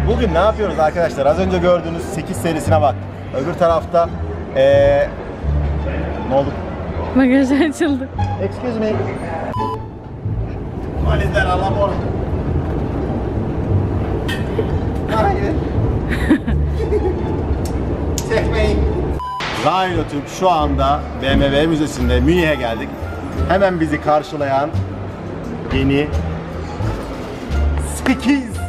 Bugün ne yapıyoruz arkadaşlar? Az önce gördüğünüz 8 serisine bak. Öbür tarafta ne oldu? Bagaj açıldı. Excuse me. Valizler alamor. Hayır. Çekmeyin. Rhino-Türk şu anda BMW Müzesi'nde Münih'e geldik. Hemen bizi karşılayan yeni 8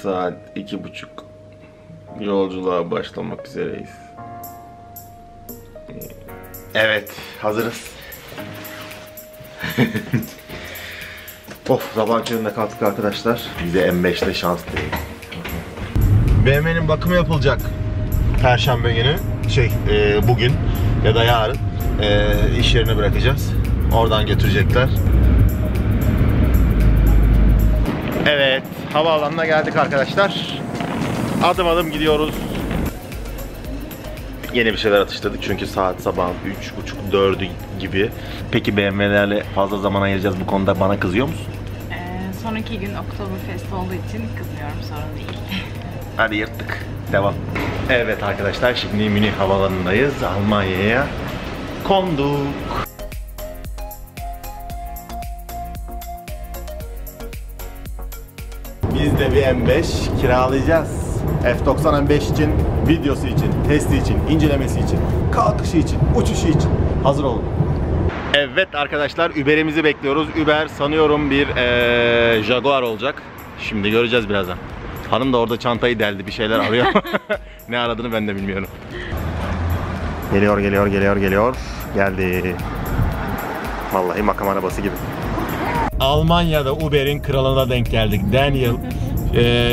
Saat 2:30. Yolculuğa başlamak üzereyiz. Evet, hazırız. Of, sabah köründe kalktık arkadaşlar. Bize M5'te şans değil. BMW'nin bakımı yapılacak. Perşembe günü, bugün ya da yarın iş yerine bırakacağız. Oradan götürecekler. Evet, havaalanına geldik arkadaşlar. Adım adım gidiyoruz. Yeni bir şeyler atıştırdık çünkü saat sabah 3:30-4 gibi. Peki BMW'lerle fazla zaman ayıracağız, bu konuda bana kızıyor musun? Sonraki gün Oktoberfest olduğu için kızmıyorum, sorun değil. Hadi yırttık. Devam. Evet arkadaşlar, şimdi Münih havaalanındayız. Almanya'ya konduk. Biz de bir M5 kiralayacağız. F90 M5 için, videosu için, testi için, incelemesi için, kalkışı için, uçuşu için. Hazır olun. Evet arkadaşlar, Uber'imizi bekliyoruz. Uber sanıyorum bir Jaguar olacak. Şimdi göreceğiz birazdan. Hanım da orada çantayı deldi, bir şeyler arıyor. Ne aradığını ben de bilmiyorum. Geliyor. Geldi. Vallahi makam arabası gibi. Almanya'da Uber'in kralına denk geldik. Daniel.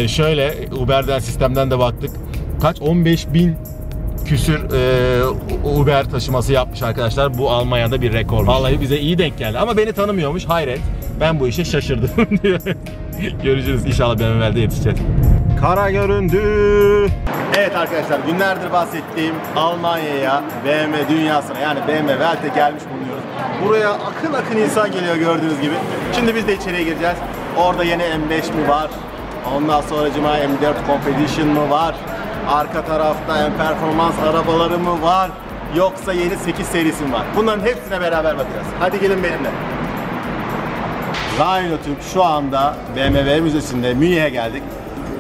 Şöyle Uber'den, sistemden de baktık. Kaç? 15.000 küsür Uber taşıması yapmış arkadaşlar. Bu Almanya'da bir rekor. Vallahi bize iyi denk geldi. Ama beni tanımıyormuş. Hayret. Ben bu işe şaşırdım diyor. Görüşürüz. İnşallah BMW'de yetişeceğiz. Kara göründü. Evet arkadaşlar, günlerdir bahsettiğim Almanya'ya, BMW dünyasına, yani BMW Welt'e gelmiş bulunuyoruz. Buraya akın akın insan geliyor gördüğünüz gibi. Şimdi biz de içeriye gireceğiz. Orada yeni M5 mi var? Ondan sonracıma M4 Competition mı var? Arka tarafta M Performans arabaları mı var? Yoksa yeni 8 serisi mi var? Bunların hepsine beraber bakacağız. Hadi gelin benimle. Rhino-Türk şu anda BMW Müzesi'nde Münih'e geldik.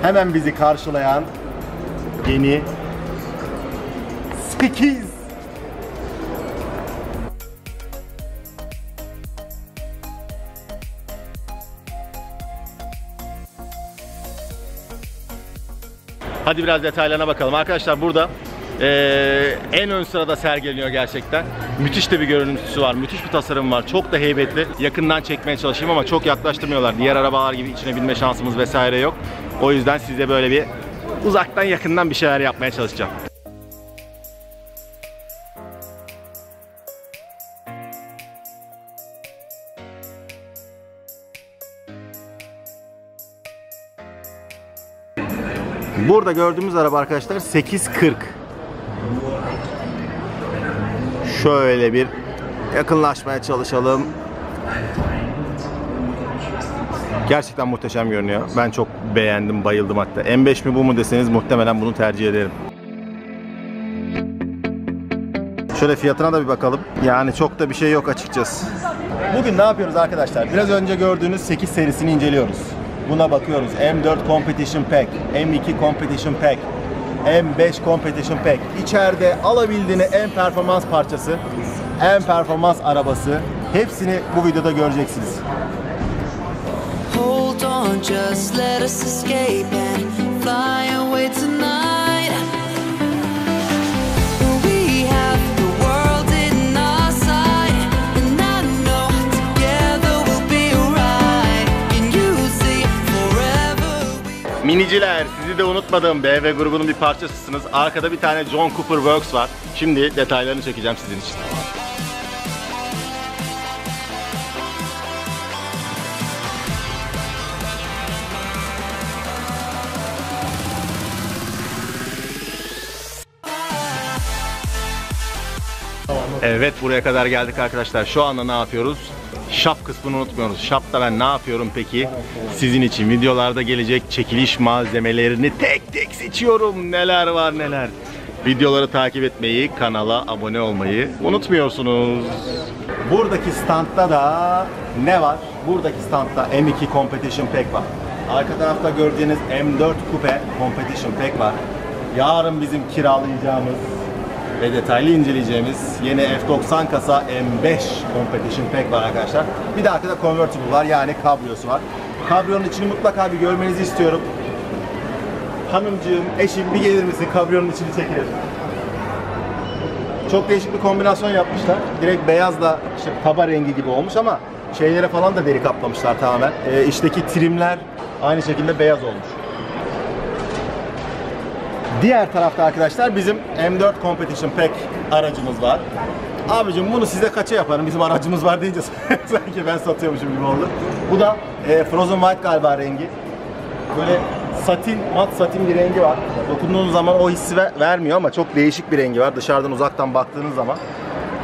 Hemen bizi karşılayan yeni 8 Hadi biraz detaylarına bakalım. Arkadaşlar burada en ön sırada sergileniyor gerçekten. Müthiş de bir görüntüsü var. Müthiş bir tasarım var. Çok da heybetli. Yakından çekmeye çalışayım ama çok yaklaştırmıyorlar. Diğer arabalar gibi içine binme şansımız vesaire yok. O yüzden size böyle bir uzaktan yakından bir şeyler yapmaya çalışacağım. Burada gördüğümüz araba arkadaşlar 840. Şöyle bir yakınlaşmaya çalışalım. Gerçekten muhteşem görünüyor. Ben çok beğendim, bayıldım hatta. M5 mi bu mu deseniz muhtemelen bunu tercih ederim. Şöyle fiyatına da bir bakalım. Yani çok da bir şey yok açıkçası. Bugün ne yapıyoruz arkadaşlar? Biraz önce gördüğünüz 8 serisini inceliyoruz. Buna bakıyoruz. M4 Competition Pack, M2 Competition Pack, M5 Competition Pack. İçeride alabildiğini M performans parçası, M performans arabası. Hepsini bu videoda göreceksiniz. Hold on, just let us escape and fly away tonight. We have the world in our sight, and I know together we'll be alright. Can you see forever? Miniciler, sizi de unutmadığım BMW grubunun bir parçasısınız. Arkada bir tane John Cooper Works var. Şimdi detaylarını çekeceğim sizin için. Evet, buraya kadar geldik arkadaşlar. Şu anda ne yapıyoruz? Shop kısmını unutmuyoruz. Shop'ta ben ne yapıyorum peki? Sizin için videolarda gelecek çekiliş malzemelerini tek tek seçiyorum. Neler var neler. Videoları takip etmeyi, kanala abone olmayı unutmuyorsunuz. Buradaki standta da ne var? Buradaki standta M2 Competition Pack var. Arka tarafta gördüğünüz M4 Coupe Competition Pack var. Yarın bizim kiralayacağımız ve detaylı inceleyeceğimiz yeni F90 kasa M5 Competition Pack var arkadaşlar. Bir de arkada Convertible var, yani kabriyosu var. Kabriyonun içini mutlaka bir görmenizi istiyorum. Hanımcığım, eşim bir gelir misin? Kabriyonun içini çekelim. Çok değişik bir kombinasyon yapmışlar. Direkt beyazla işte taba rengi gibi olmuş ama şeylere falan da deri kaplamışlar tamamen. İçteki trimler aynı şekilde beyaz olmuş. Diğer tarafta arkadaşlar bizim M4 Competition Pack aracımız var. Abicim bunu size kaça yaparım? Bizim aracımız var deyince sanki ben satıyormuşum gibi oldu. Bu da Frozen White galiba rengi. Böyle satin, mat satin bir rengi var. Dokunduğunuz zaman o hissi vermiyor ama çok değişik bir rengi var. Dışarıdan uzaktan baktığınız zaman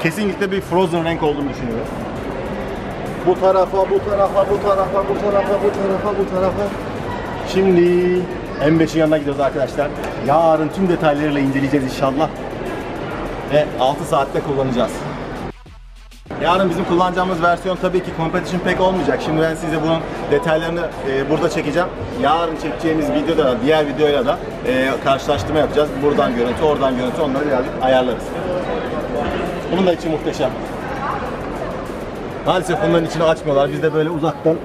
kesinlikle bir Frozen renk olduğunu düşünüyorum. Bu tarafa, bu tarafa, bu tarafa, bu tarafa, bu tarafa, bu tarafa. Şimdi M5'in yanına gidiyoruz arkadaşlar. Yarın tüm detaylarıyla inceleyeceğiz inşallah. Ve 6 saatte kullanacağız. Yarın bizim kullanacağımız versiyon tabii ki Competition Pack olmayacak. Şimdi ben size bunun detaylarını burada çekeceğim. Yarın çekeceğimiz videoda da, diğer videoyla da karşılaştırma yapacağız. Buradan görüntü, oradan görüntü, onları birazcık ayarlarız. Bunun da içi muhteşem. Maalesef bunların içini açmıyorlar. Biz de böyle uzaktan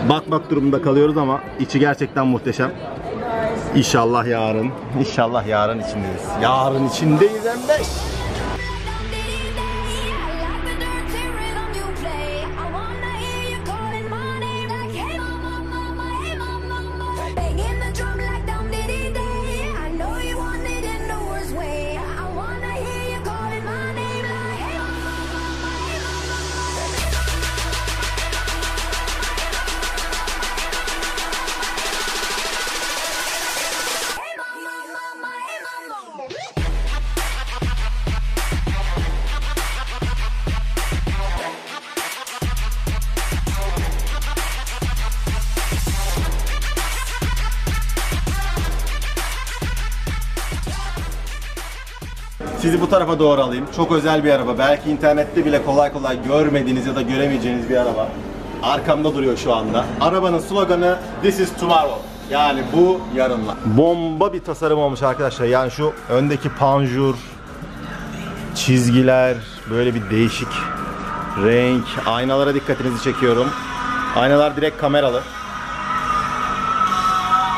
bakmak durumunda kalıyoruz ama içi gerçekten muhteşem. İnşallah yarın, inşallah yarın içindeyiz. Yarın içindeyiz M5. Sizi bu tarafa doğru alayım. Çok özel bir araba. Belki internette bile kolay kolay görmediğiniz ya da göremeyeceğiniz bir araba. Arkamda duruyor şu anda. Arabanın sloganı This is Tomorrow. Yani bu yarınla. Bomba bir tasarım olmuş arkadaşlar. Yani şu öndeki panjur, çizgiler, böyle bir değişik renk. Aynalara dikkatinizi çekiyorum. Aynalar direkt kameralı.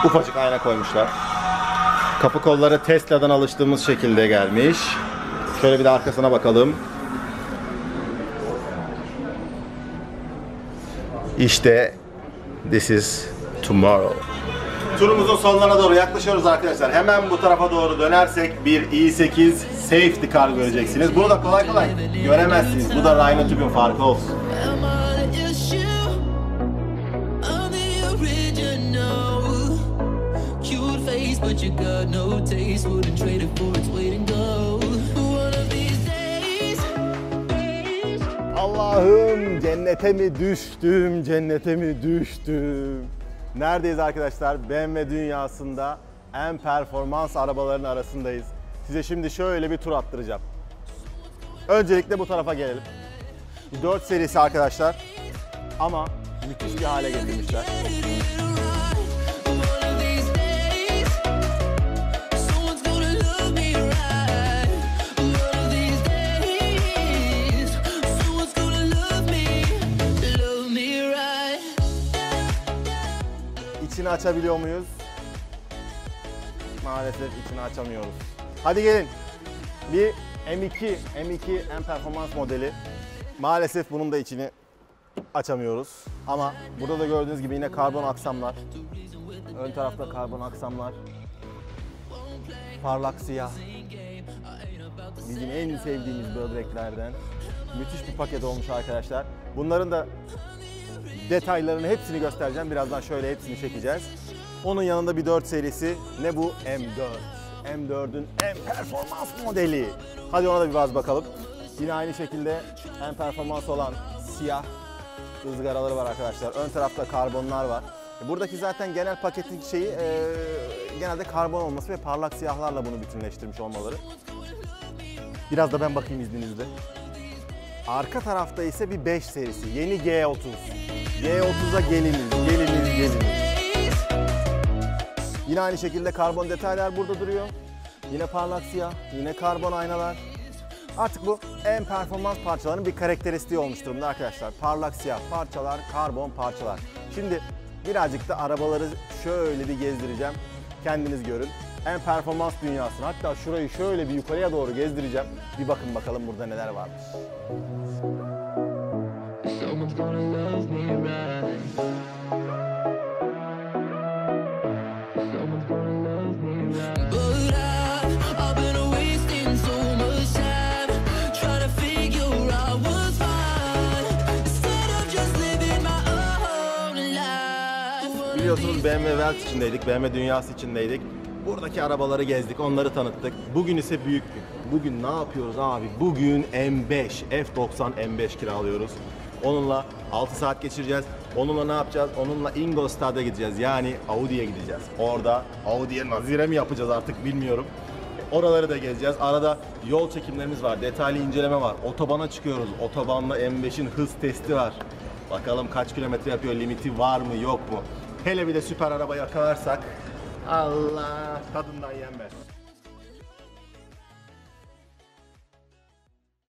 Ufacık ayna koymuşlar. Kapı kolları Tesla'dan alıştığımız şekilde gelmiş. Şöyle bir de arkasına bakalım. İşte This is Tomorrow. Turumuzun sonlarına doğru yaklaşıyoruz arkadaşlar. Hemen bu tarafa doğru dönersek bir i8 Safety Car göreceksiniz. Bunu da kolay kolay göremezsiniz. Bu da Rhino-Tub'un farkı olsun. But you got no taste, wouldn't trade it for its weight in gold. One of these days. Allah'ım, cennete mi düştüm, cennete mi düştüm? Neredeyiz arkadaşlar? BMW dünyasında en performans arabaların arasındayız. Size şimdi şöyle bir tur attıracağım. Öncelikle bu tarafa gelelim. 4 serisi arkadaşlar ama müthiş bir hale getirmişler. İçini açabiliyor muyuz? Maalesef içini açamıyoruz. Hadi gelin. Bir M2 en performans modeli. Maalesef bunun da içini açamıyoruz. Ama burada da gördüğünüz gibi yine karbon aksamlar. Ön tarafta karbon aksamlar. Parlak siyah. Bizim en sevdiğimiz böbreklerden. Müthiş bir paket olmuş arkadaşlar. Bunların da detaylarını hepsini göstereceğim. Birazdan şöyle hepsini çekeceğiz. Onun yanında bir 4 serisi. Ne bu? M4. M4'ün en performans modeli. Hadi ona da bir bakalım. Yine aynı şekilde en performans olan siyah ızgaraları var arkadaşlar. Ön tarafta karbonlar var. Buradaki zaten genel paketin şeyi genelde karbon olması ve parlak siyahlarla bunu bütünleştirmiş olmaları. Biraz da ben bakayım izninizle. Arka tarafta ise bir 5 serisi. Yeni G30. G30'a geliniz. Yine aynı şekilde karbon detaylar burada duruyor. Yine parlak siyah, yine karbon aynalar. Artık bu en performans parçalarının bir karakteristiği olmuş durumda arkadaşlar. Parlak siyah parçalar, karbon parçalar. Şimdi birazcık da arabaları şöyle bir gezdireceğim. Kendiniz görün. En performans dünyasını, hatta şurayı şöyle bir yukarıya doğru gezdireceğim. Bir bakın bakalım burada neler varmış. Someone's gonna love me right. Someone's gonna love me right. But I've been wasting so much time trying to figure out what's mine instead of just living my own life. Biliyorsunuz BMW Welt içindeydik, BMW dünyası içindeydik. Buradaki arabaları gezdik, onları tanıttık. Bugün ise büyük gün. Bugün ne yapıyoruz abi? Bugün M5, F90 M5 kiralıyoruz. Onunla 6 saat geçireceğiz. Onunla ne yapacağız? Onunla Ingolstadt'a gideceğiz. Yani Audi'ye gideceğiz. Orada Audi'ye nazire mi yapacağız artık bilmiyorum. Oraları da gezeceğiz. Arada yol çekimlerimiz var, detaylı inceleme var. Otobana çıkıyoruz. Otobanla M5'in hız testi var. Bakalım kaç kilometre yapıyor, limiti var mı yok mu? Hele bir de süper araba yakalarsak Allah tadından yenmez.